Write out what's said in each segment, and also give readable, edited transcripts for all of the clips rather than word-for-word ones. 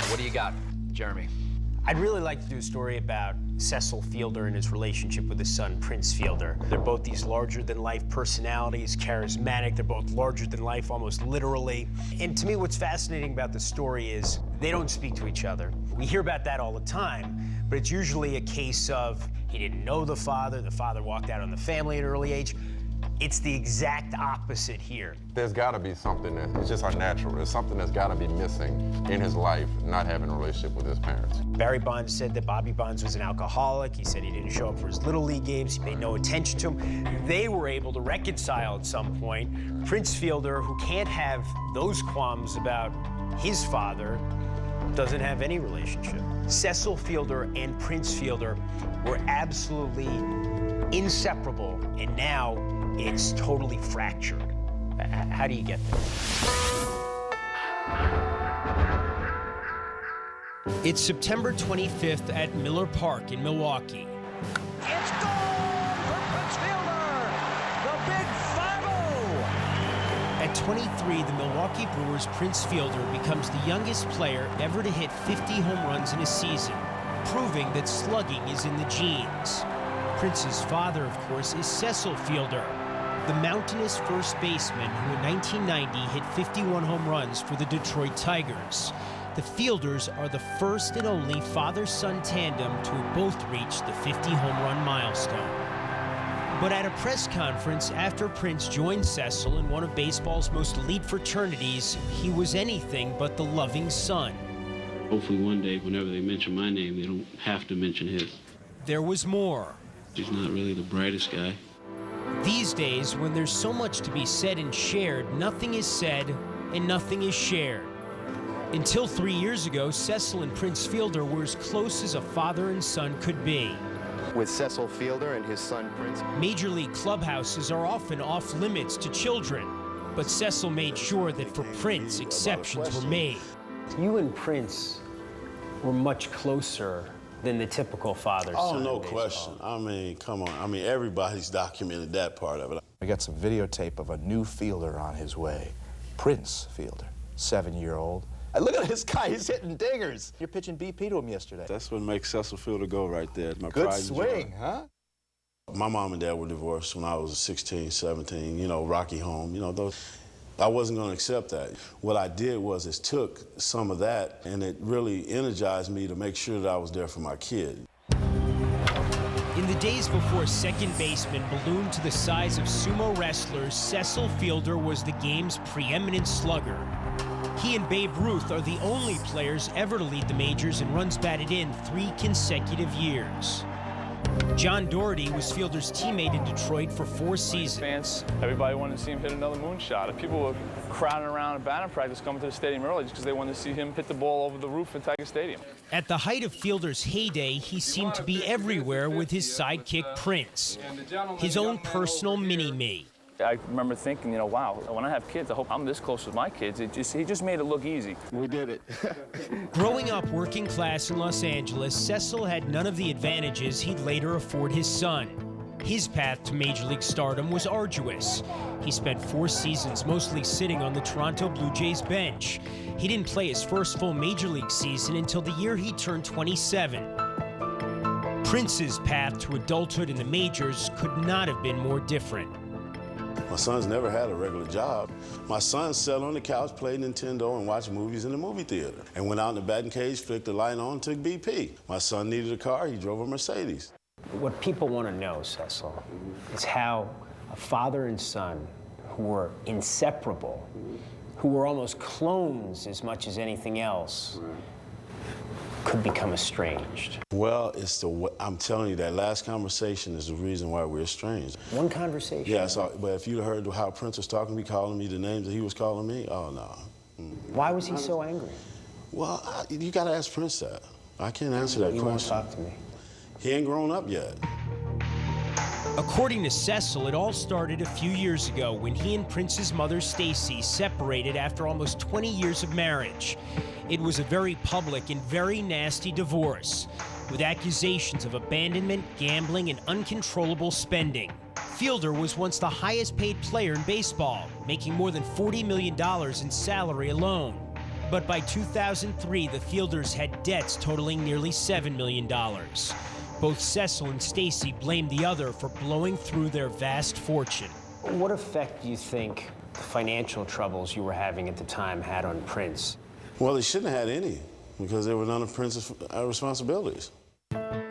What do you got, Jeremy? I'd really like to do a story about Cecil Fielder and his relationship with his son, Prince Fielder. They're both these larger-than-life personalities, charismatic. They're both larger-than-life, almost literally. And to me, what's fascinating about the story is they don't speak to each other. We hear about that all the time, but it's usually a case of he didn't know the father walked out on the family at an early age. It's the exact opposite here. There's got to be something it's just unnatural. There's something that's got to be missing in his life, not having a relationship with his parents. Barry Bonds said that Bobby Bonds was an alcoholic. He said he didn't show up for his Little League games. He paid no attention to him. They were able to reconcile at some point. Prince Fielder, who can't have those qualms about his father, doesn't have any relationship. Cecil Fielder and Prince Fielder were absolutely inseparable, and now it's totally fractured. How do you get there? It's September 25th at Miller Park in Milwaukee. It's gone for Prince Fielder, the big 5-0. At 23, the Milwaukee Brewers' Prince Fielder becomes the youngest player ever to hit 50 home runs in a season, proving that slugging is in the genes. Prince's father, of course, is Cecil Fielder, the mountainous first baseman who in 1990 hit 51 home runs for the Detroit Tigers. The Fielders are the first and only father-son tandem to have both reached the 50 home run milestone. But at a press conference after Prince joined Cecil in one of baseball's most elite fraternities, he was anything but the loving son. Hopefully one day, whenever they mention my name, they don't have to mention his. There was more. He's not really the brightest guy. These days, when there's so much to be said and shared, nothing is said and nothing is shared. Until 3 years ago, Cecil and Prince Fielder were as close as a father and son could be. With Cecil Fielder and his son Prince. Major league clubhouses are often off limits to children, but Cecil made sure that for Prince, exceptions were made. You and Prince were much closer than the typical father-son. Oh, no question. I mean, come on. I mean, everybody's documented that part of it. I got some videotape of a new fielder on his way. Prince Fielder, 7-year-old. Hey, look at this guy, he's hitting dingers. You're pitching BP to him yesterday. That's what makes Cecil Fielder go right there. My Good pride and swing, joy. huh? My mom and dad were divorced when I was 16, 17, you know, rocky home, you know, those. I wasn't going to accept that. What I did was took some of that, and it really energized me to make sure that I was there for my kid. In the days before second basemen ballooned to the size of sumo wrestlers, Cecil Fielder was the game's preeminent slugger. He and Babe Ruth are the only players ever to lead the majors in runs batted in 3 consecutive years. John Doherty was Fielder's teammate in Detroit for 4 seasons. Fans, everybody wanted to see him hit another moonshot. People were crowding around at batting practice coming to the stadium early just because they wanted to see him hit the ball over the roof at Tiger Stadium. At the height of Fielder's heyday, he seemed to be everywhere with his sidekick Prince, his own personal mini-me. I remember thinking, you know, wow, when I have kids, I hope I'm this close with my kids. He just made it look easy. We did it. Growing up working class in Los Angeles, Cecil had none of the advantages he'd later afford his son. His path to Major League stardom was arduous. He spent 4 seasons mostly sitting on the Toronto Blue Jays bench. He didn't play his first full Major League season until the year he turned 27. Prince's path to adulthood in the majors could not have been more different. My son's never had a regular job. My son sat on the couch, played Nintendo, and watched movies in the movie theater. And went out in the batting cage, flicked the light on, took BP. My son needed a car, he drove a Mercedes. What people want to know, Cecil, is how a father and son who were inseparable, who were almost clones as much as anything else, could become estranged. Well, I'm telling you, that last conversation is the reason why we're estranged. One conversation? Yeah, but if you heard how Prince was talking to me, calling me the names that he was calling me, oh, no. Why was he so angry? Well, you got to ask Prince that. I can't answer that question. You won't talk to me? He ain't grown up yet. According to Cecil, it all started a few years ago when he and Prince's mother, Stacy, separated after almost 20 years of marriage. It was a very public and very nasty divorce, with accusations of abandonment, gambling, and uncontrollable spending. Fielder was once the highest paid player in baseball, making more than $40 million in salary alone. But by 2003, the Fielders had debts totaling nearly $7 million. Both Cecil and Stacy blamed the other for blowing through their vast fortune. What effect do you think the financial troubles you were having at the time had on Prince? Well, they shouldn't have had any, because they were none of Prince's responsibilities.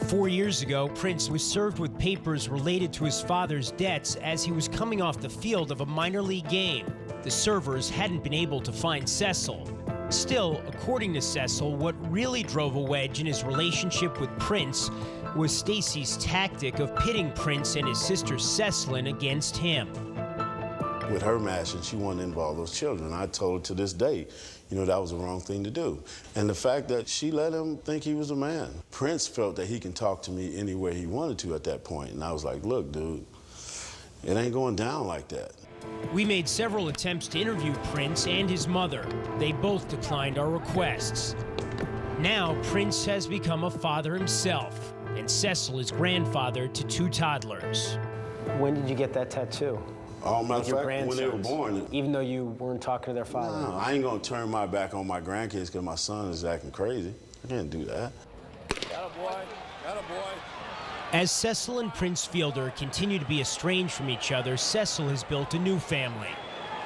4 years ago, Prince was served with papers related to his father's debts as he was coming off the field of a minor league game. The servers hadn't been able to find Cecil. Still, according to Cecil, what really drove a wedge in his relationship with Prince was Stacy's tactic of pitting Prince and his sister Cecilyn against him. With her mashing, she wanted to involve those children. I told her to this day, you know, that was the wrong thing to do. And the fact that she let him think he was a man. Prince felt that he can talk to me anywhere he wanted to at that point. And I was like, look, dude, it ain't going down like that. We made several attempts to interview Prince and his mother. They both declined our requests. Now, Prince has become a father himself, and Cecil is grandfather to 2 toddlers. When did you get that tattoo? All matter of fact, when they were born. Even though you weren't talking to their father? No, I ain't gonna turn my back on my grandkids because my son is acting crazy. I can't do that. Attaboy. Attaboy. As Cecil and Prince Fielder continue to be estranged from each other, Cecil has built a new family.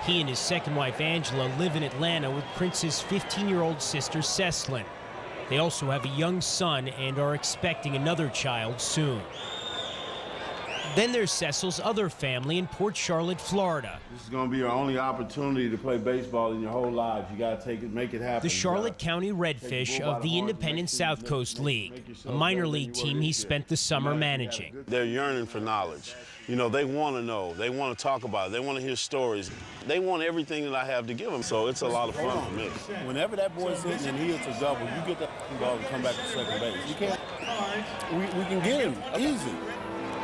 He and his second wife, Angela, live in Atlanta with Prince's 15-year-old sister, Cecilyn. They also have a young son and are expecting another child soon. Then there's Cecil's other family in Port Charlotte, Florida. This is gonna be your only opportunity to play baseball in your whole life. You gotta take it, make it happen. The Charlotte County Redfish of the independent South Coast League, a minor league team he spent the summer managing. They're yearning for knowledge. You know, they want to know. They want to talk about it. They want to hear stories. They want everything that I have to give them. So it's a lot of fun for me. Whenever that boy's hitting and he hits a double, you get that ball and come back to second base. You can't. We can get him easy.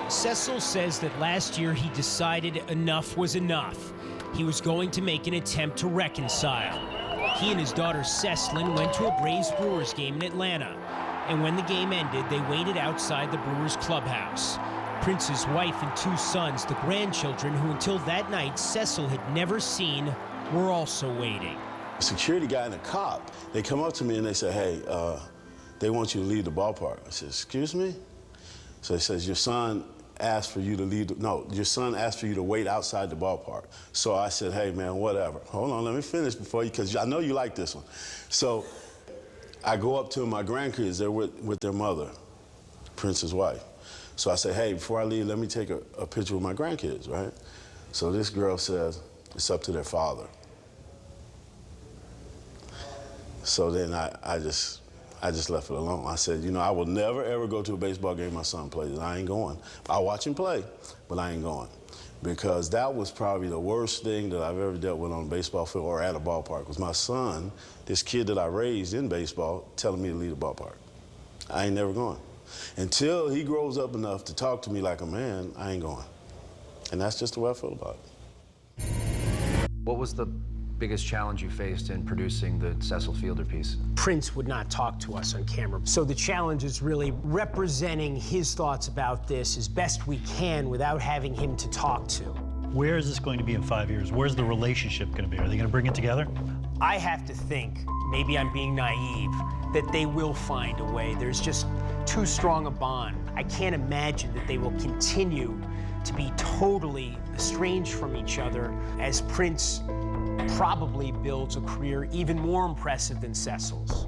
Cecil says that last year he decided enough was enough. He was going to make an attempt to reconcile. He and his daughter Cecilyn went to a Braves-Brewers game in Atlanta. And when the game ended, they waited outside the Brewers clubhouse. Prince's wife and 2 sons, the grandchildren who until that night Cecil had never seen, were also waiting. A security guy and a cop, they come up to me and they say, hey, they want you to leave the ballpark. I said, excuse me? So he says, your son asked for you to leave. No, your son asked for you to wait outside the ballpark. So I said, hey, man, whatever. Hold on, let me finish before you, because I know you like this one. So I go up to my grandkids. They're with their mother, Prince's wife. So I say, hey, before I leave, let me take a picture with my grandkids, right? So this girl says, it's up to their father. So then I just left it alone. I said, you know, I will never, ever go to a baseball game my son plays, and I ain't going. I'll watch him play, but I ain't going. Because that was probably the worst thing that I've ever dealt with on a baseball field or at a ballpark, was my son, this kid that I raised in baseball, telling me to leave the ballpark. I ain't never going. Until he grows up enough to talk to me like a man, I ain't going. And that's just the way I feel about it. What was the biggest challenge you faced in producing the Cecil Fielder piece? Prince would not talk to us on camera. So the challenge is really representing his thoughts about this as best we can without having him to talk to. Where is this going to be in 5 years? Where's the relationship going to be? Are they going to bring it together? I have to think, maybe I'm being naive, that they will find a way. There's just too strong a bond. I can't imagine that they will continue to be totally estranged from each other as Prince probably builds a career even more impressive than Cecil's.